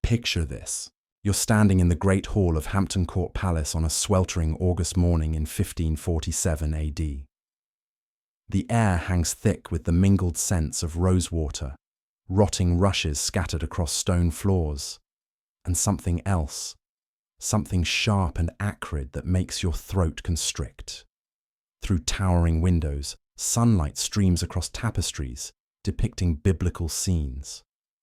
Picture this. You're standing in the Great Hall of Hampton Court Palace on a sweltering August morning in 1547 AD. The air hangs thick with the mingled scents of rosewater, rotting rushes scattered across stone floors, and something else, something sharp and acrid that makes your throat constrict. Through towering windows, sunlight streams across tapestries, depicting biblical scenes.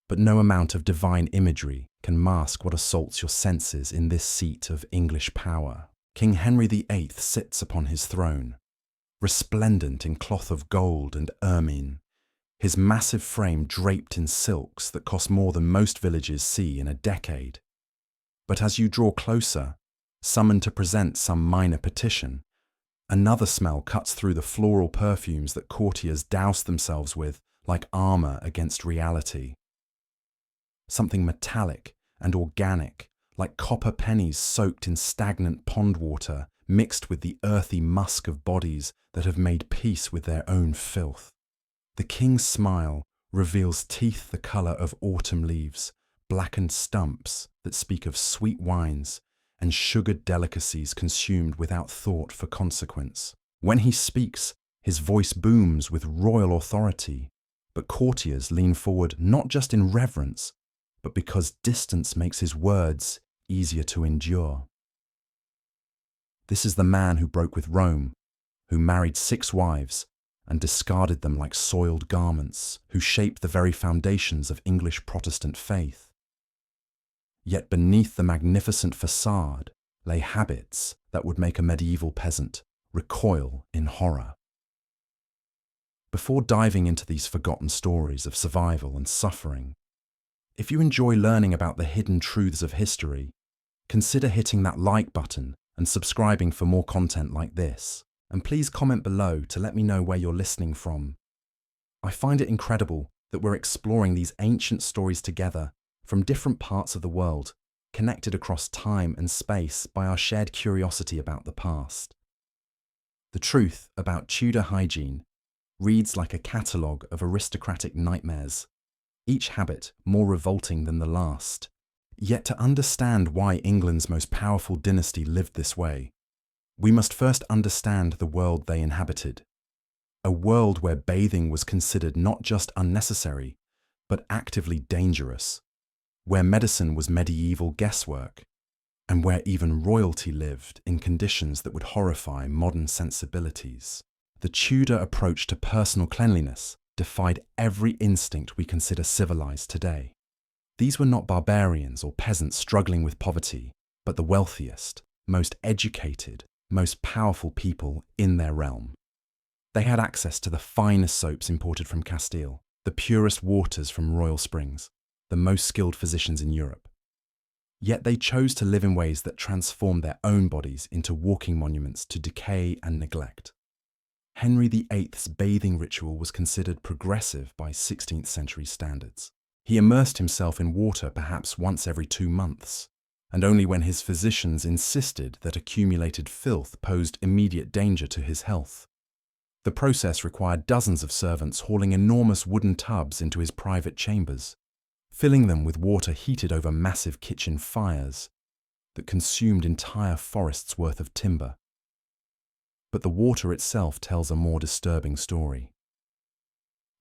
But no amount of divine imagery can mask what assaults your senses in this seat of English power. King Henry VIII sits upon his throne, resplendent in cloth of gold and ermine, his massive frame draped in silks that cost more than most villages see in a decade. But as you draw closer, summoned to present some minor petition, another smell cuts through the floral perfumes that courtiers douse themselves with like armor against reality. Something metallic and organic, like copper pennies soaked in stagnant pond water, mixed with the earthy musk of bodies that have made peace with their own filth. The king's smile reveals teeth the colour of autumn leaves, blackened stumps that speak of sweet wines, and sugared delicacies consumed without thought for consequence. When he speaks, his voice booms with royal authority, but courtiers lean forward not just in reverence, but because distance makes his words easier to endure. This is the man who broke with Rome, who married 6 wives and discarded them like soiled garments, who shaped the very foundations of English Protestant faith. Yet beneath the magnificent facade lay habits that would make a medieval peasant recoil in horror. Before diving into these forgotten stories of survival and suffering, if you enjoy learning about the hidden truths of history, consider hitting that like button and subscribing for more content like this. And please comment below to let me know where you're listening from. I find it incredible that we're exploring these ancient stories together from different parts of the world, connected across time and space by our shared curiosity about the past. The truth about Tudor hygiene reads like a catalogue of aristocratic nightmares, each habit more revolting than the last. Yet to understand why England's most powerful dynasty lived this way, we must first understand the world they inhabited. A world where bathing was considered not just unnecessary, but actively dangerous, where medicine was medieval guesswork, and where even royalty lived in conditions that would horrify modern sensibilities. The Tudor approach to personal cleanliness defied every instinct we consider civilized today. These were not barbarians or peasants struggling with poverty, but the wealthiest, most educated, most powerful people in their realm. They had access to the finest soaps imported from Castile, the purest waters from royal springs, the most skilled physicians in Europe. Yet they chose to live in ways that transformed their own bodies into walking monuments to decay and neglect. Henry VIII's bathing ritual was considered progressive by 16th century standards. He immersed himself in water perhaps once every 2 months, and only when his physicians insisted that accumulated filth posed immediate danger to his health. The process required dozens of servants hauling enormous wooden tubs into his private chambers, filling them with water heated over massive kitchen fires that consumed entire forests' worth of timber. But the water itself tells a more disturbing story.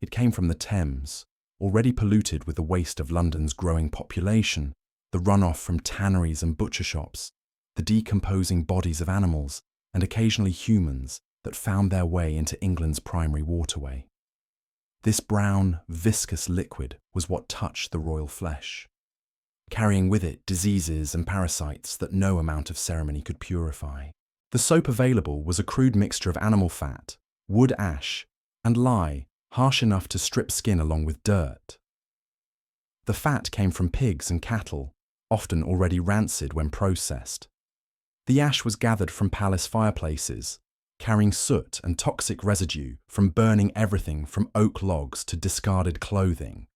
It came from the Thames, already polluted with the waste of London's growing population, the runoff from tanneries and butcher shops, the decomposing bodies of animals, and occasionally humans that found their way into England's primary waterway. This brown, viscous liquid was what touched the royal flesh, carrying with it diseases and parasites that no amount of ceremony could purify. The soap available was a crude mixture of animal fat, wood ash, and lye, harsh enough to strip skin along with dirt. The fat came from pigs and cattle, often already rancid when processed. The ash was gathered from palace fireplaces, carrying soot and toxic residue from burning everything from oak logs to discarded clothing.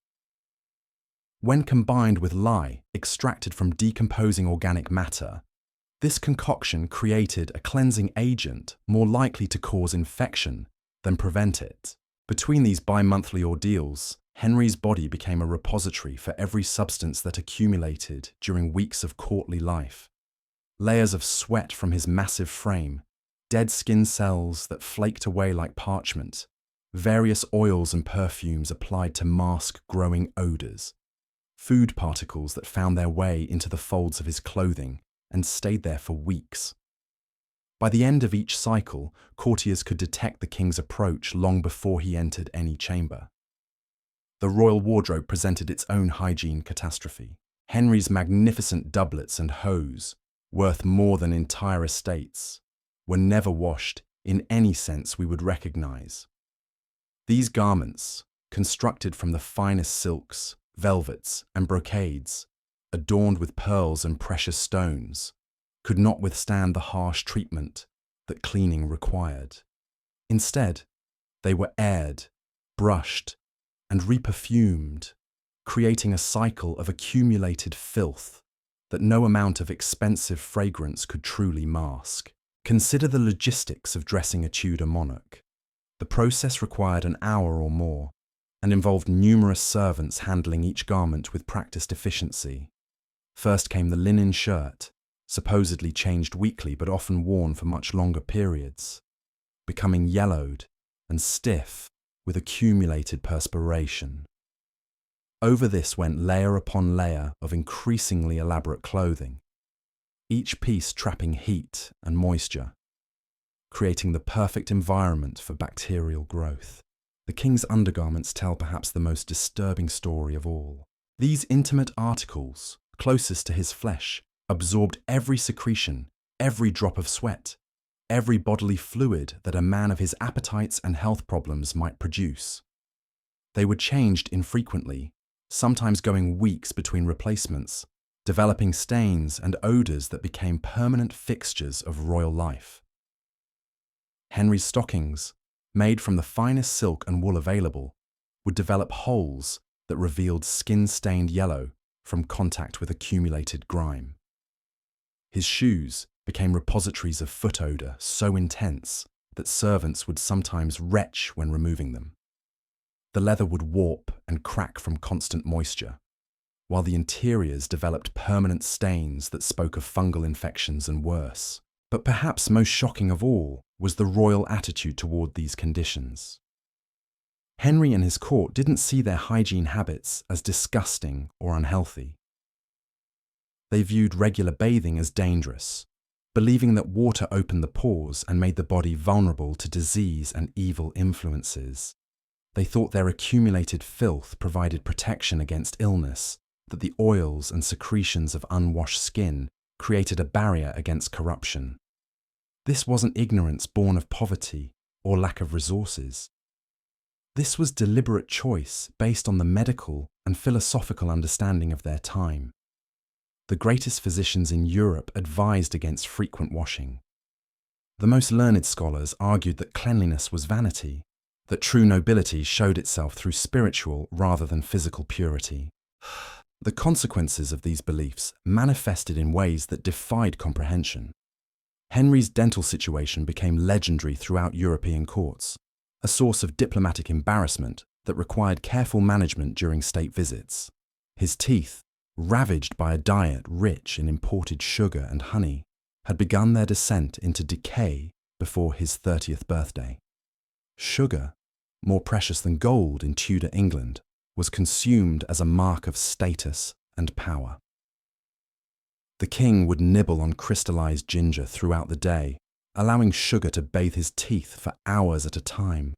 When combined with lye extracted from decomposing organic matter, this concoction created a cleansing agent more likely to cause infection than prevent it. Between these bi-monthly ordeals, Henry's body became a repository for every substance that accumulated during weeks of courtly life. Layers of sweat from his massive frame, dead skin cells that flaked away like parchment, various oils and perfumes applied to mask growing odors, food particles that found their way into the folds of his clothing and stayed there for weeks. By the end of each cycle, courtiers could detect the king's approach long before he entered any chamber. The royal wardrobe presented its own hygiene catastrophe. Henry's magnificent doublets and hose, worth more than entire estates, were never washed in any sense we would recognize. These garments, constructed from the finest silks, velvets, and brocades, adorned with pearls and precious stones, could not withstand the harsh treatment that cleaning required. Instead, they were aired, brushed, and reperfumed, creating a cycle of accumulated filth that no amount of expensive fragrance could truly mask. Consider the logistics of dressing a Tudor monarch. The process required an hour or more and involved numerous servants handling each garment with practiced efficiency. First came the linen shirt, supposedly changed weekly but often worn for much longer periods, becoming yellowed and stiff with accumulated perspiration. Over this went layer upon layer of increasingly elaborate clothing, each piece trapping heat and moisture, creating the perfect environment for bacterial growth. The king's undergarments tell perhaps the most disturbing story of all. These intimate articles, closest to his flesh, absorbed every secretion, every drop of sweat, every bodily fluid that a man of his appetites and health problems might produce. They were changed infrequently, sometimes going weeks between replacements, developing stains and odours that became permanent fixtures of royal life. Henry's stockings, made from the finest silk and wool available, would develop holes that revealed skin-stained yellow from contact with accumulated grime. His shoes became repositories of foot odour so intense that servants would sometimes retch when removing them. The leather would warp and crack from constant moisture, while the interiors developed permanent stains that spoke of fungal infections and worse. But perhaps most shocking of all was the royal attitude toward these conditions. Henry and his court didn't see their hygiene habits as disgusting or unhealthy. They viewed regular bathing as dangerous, believing that water opened the pores and made the body vulnerable to disease and evil influences. They thought their accumulated filth provided protection against illness, that the oils and secretions of unwashed skin created a barrier against corruption. This wasn't ignorance born of poverty or lack of resources. This was deliberate choice based on the medical and philosophical understanding of their time. The greatest physicians in Europe advised against frequent washing. The most learned scholars argued that cleanliness was vanity, that true nobility showed itself through spiritual rather than physical purity. The consequences of these beliefs manifested in ways that defied comprehension. Henry's dental situation became legendary throughout European courts, a source of diplomatic embarrassment that required careful management during state visits. His teeth, ravaged by a diet rich in imported sugar and honey, had begun their descent into decay before his 30th birthday. Sugar, more precious than gold in Tudor England, was consumed as a mark of status and power. The king would nibble on crystallized ginger throughout the day, allowing sugar to bathe his teeth for hours at a time.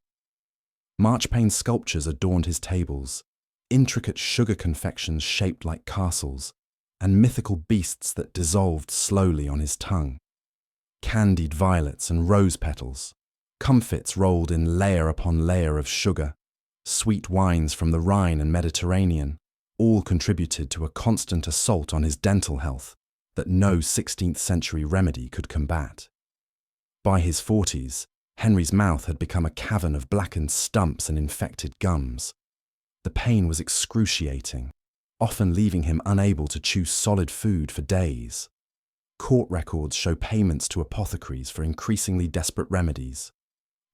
Marchpane sculptures adorned his tables, intricate sugar confections shaped like castles, and mythical beasts that dissolved slowly on his tongue. Candied violets and rose petals, comfits rolled in layer upon layer of sugar, sweet wines from the Rhine and Mediterranean, all contributed to a constant assault on his dental health that no 16th century remedy could combat. By his 40s, Henry's mouth had become a cavern of blackened stumps and infected gums. The pain was excruciating, often leaving him unable to chew solid food for days. Court records show payments to apothecaries for increasingly desperate remedies: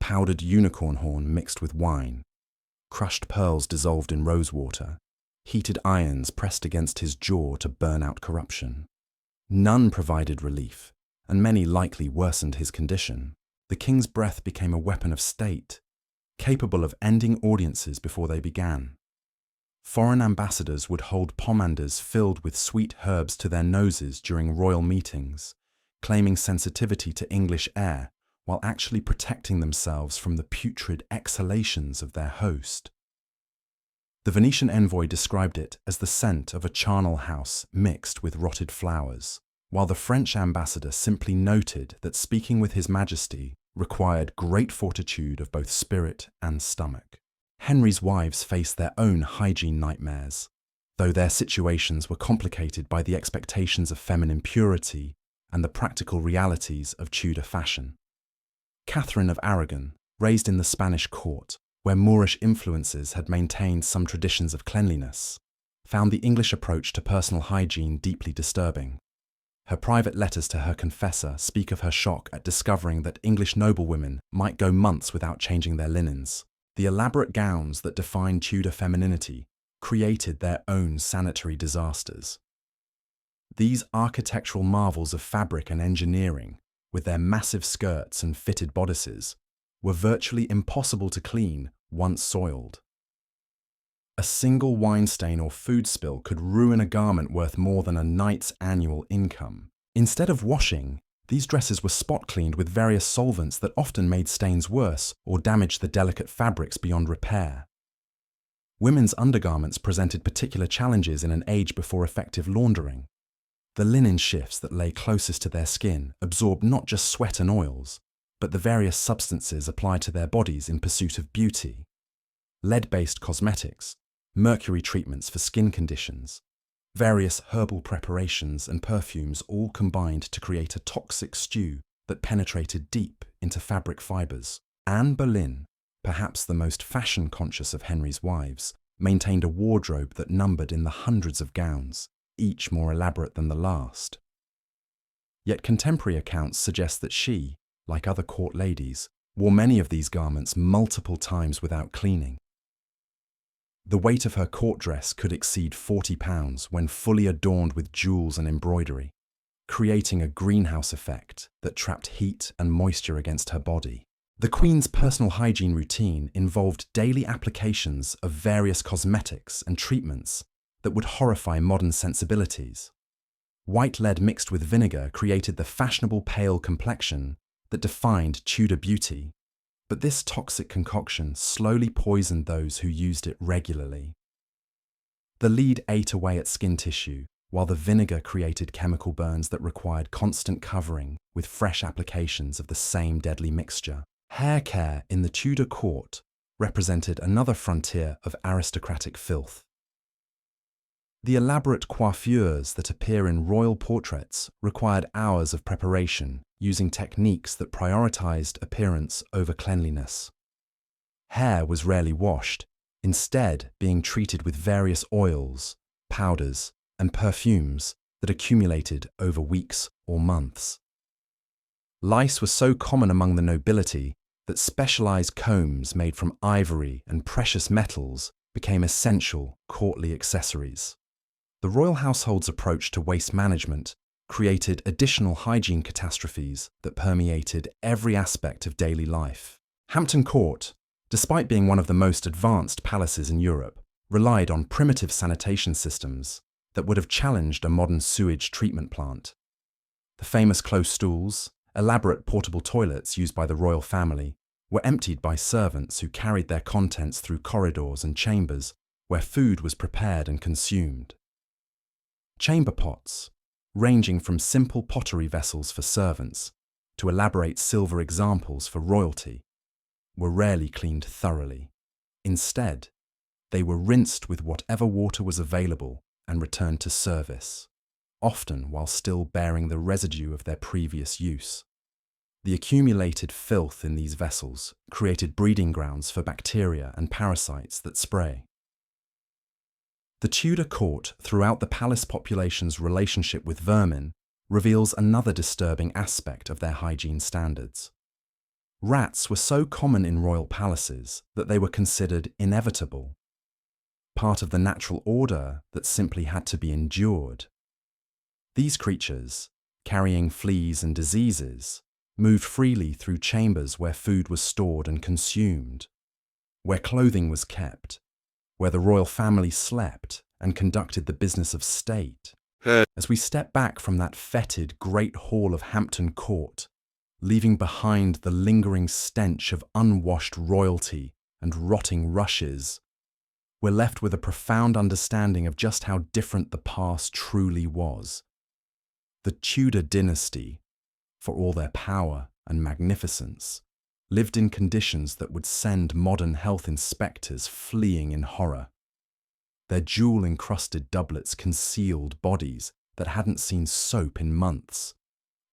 powdered unicorn horn mixed with wine, crushed pearls dissolved in rosewater, heated irons pressed against his jaw to burn out corruption. None provided relief, and many likely worsened his condition. The king's breath became a weapon of state, capable of ending audiences before they began. Foreign ambassadors would hold pomanders filled with sweet herbs to their noses during royal meetings, claiming sensitivity to English air while actually protecting themselves from the putrid exhalations of their host. The Venetian envoy described it as the scent of a charnel house mixed with rotted flowers, while the French ambassador simply noted that speaking with His Majesty required great fortitude of both spirit and stomach. Henry's wives faced their own hygiene nightmares, though their situations were complicated by the expectations of feminine purity and the practical realities of Tudor fashion. Catherine of Aragon, raised in the Spanish court, where Moorish influences had maintained some traditions of cleanliness, found the English approach to personal hygiene deeply disturbing. Her private letters to her confessor speak of her shock at discovering that English noblewomen might go months without changing their linens. The elaborate gowns that defined Tudor femininity created their own sanitary disasters. These architectural marvels of fabric and engineering, with their massive skirts and fitted bodices, were virtually impossible to clean once soiled. A single wine stain or food spill could ruin a garment worth more than a knight's annual income. Instead of washing, these dresses were spot cleaned with various solvents that often made stains worse or damaged the delicate fabrics beyond repair. Women's undergarments presented particular challenges in an age before effective laundering. The linen shifts that lay closest to their skin absorbed not just sweat and oils, but the various substances applied to their bodies in pursuit of beauty. Lead-based cosmetics, mercury treatments for skin conditions, various herbal preparations and perfumes all combined to create a toxic stew that penetrated deep into fabric fibers. Anne Boleyn, perhaps the most fashion-conscious of Henry's wives, maintained a wardrobe that numbered in the hundreds of gowns, each more elaborate than the last. Yet contemporary accounts suggest that she, like other court ladies, wore many of these garments multiple times without cleaning. The weight of her court dress could exceed 40 pounds when fully adorned with jewels and embroidery, creating a greenhouse effect that trapped heat and moisture against her body. The Queen's personal hygiene routine involved daily applications of various cosmetics and treatments that would horrify modern sensibilities. White lead mixed with vinegar created the fashionable pale complexion that defined Tudor beauty, but this toxic concoction slowly poisoned those who used it regularly. The lead ate away at skin tissue, while the vinegar created chemical burns that required constant covering with fresh applications of the same deadly mixture. Hair care in the Tudor court represented another frontier of aristocratic filth. The elaborate coiffures that appear in royal portraits required hours of preparation using techniques that prioritized appearance over cleanliness. Hair was rarely washed, instead being treated with various oils, powders, and perfumes that accumulated over weeks or months. Lice were so common among the nobility that specialized combs made from ivory and precious metals became essential courtly accessories. The royal household's approach to waste management created additional hygiene catastrophes that permeated every aspect of daily life. Hampton Court, despite being one of the most advanced palaces in Europe, relied on primitive sanitation systems that would have challenged a modern sewage treatment plant. The famous close stools, elaborate portable toilets used by the royal family, were emptied by servants who carried their contents through corridors and chambers where food was prepared and consumed. Chamber pots, ranging from simple pottery vessels for servants to elaborate silver examples for royalty, were rarely cleaned thoroughly. Instead, they were rinsed with whatever water was available and returned to service, often while still bearing the residue of their previous use. The accumulated filth in these vessels created breeding grounds for bacteria and parasites that spray. The Tudor court, throughout the palace population's relationship with vermin, reveals another disturbing aspect of their hygiene standards. Rats were so common in royal palaces that they were considered inevitable, part of the natural order that simply had to be endured. These creatures, carrying fleas and diseases, moved freely through chambers where food was stored and consumed, where clothing was kept, where the royal family slept and conducted the business of state. As we step back from that fetid great hall of Hampton Court, leaving behind the lingering stench of unwashed royalty and rotting rushes, we're left with a profound understanding of just how different the past truly was. The Tudor dynasty, for all their power and magnificence, lived in conditions that would send modern health inspectors fleeing in horror. Their jewel-encrusted doublets concealed bodies that hadn't seen soap in months.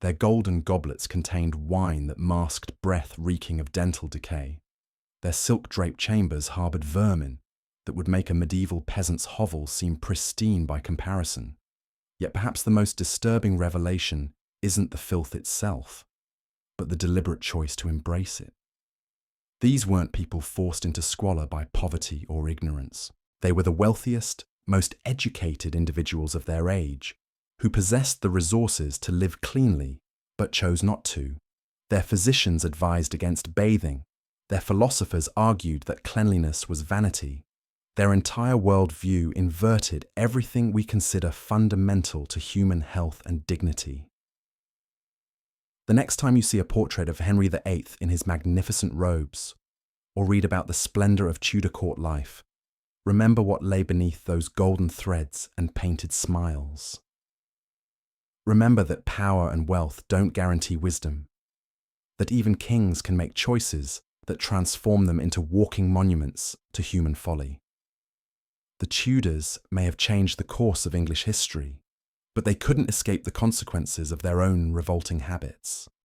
Their golden goblets contained wine that masked breath reeking of dental decay. Their silk-draped chambers harboured vermin that would make a medieval peasant's hovel seem pristine by comparison. Yet perhaps the most disturbing revelation isn't the filth itself, but the deliberate choice to embrace it. These weren't people forced into squalor by poverty or ignorance. They were the wealthiest, most educated individuals of their age, who possessed the resources to live cleanly, but chose not to. Their physicians advised against bathing. Their philosophers argued that cleanliness was vanity. Their entire worldview inverted everything we consider fundamental to human health and dignity. The next time you see a portrait of Henry VIII in his magnificent robes, or read about the splendour of Tudor court life, remember what lay beneath those golden threads and painted smiles. Remember that power and wealth don't guarantee wisdom, that even kings can make choices that transform them into walking monuments to human folly. The Tudors may have changed the course of English history, but they couldn't escape the consequences of their own revolting habits.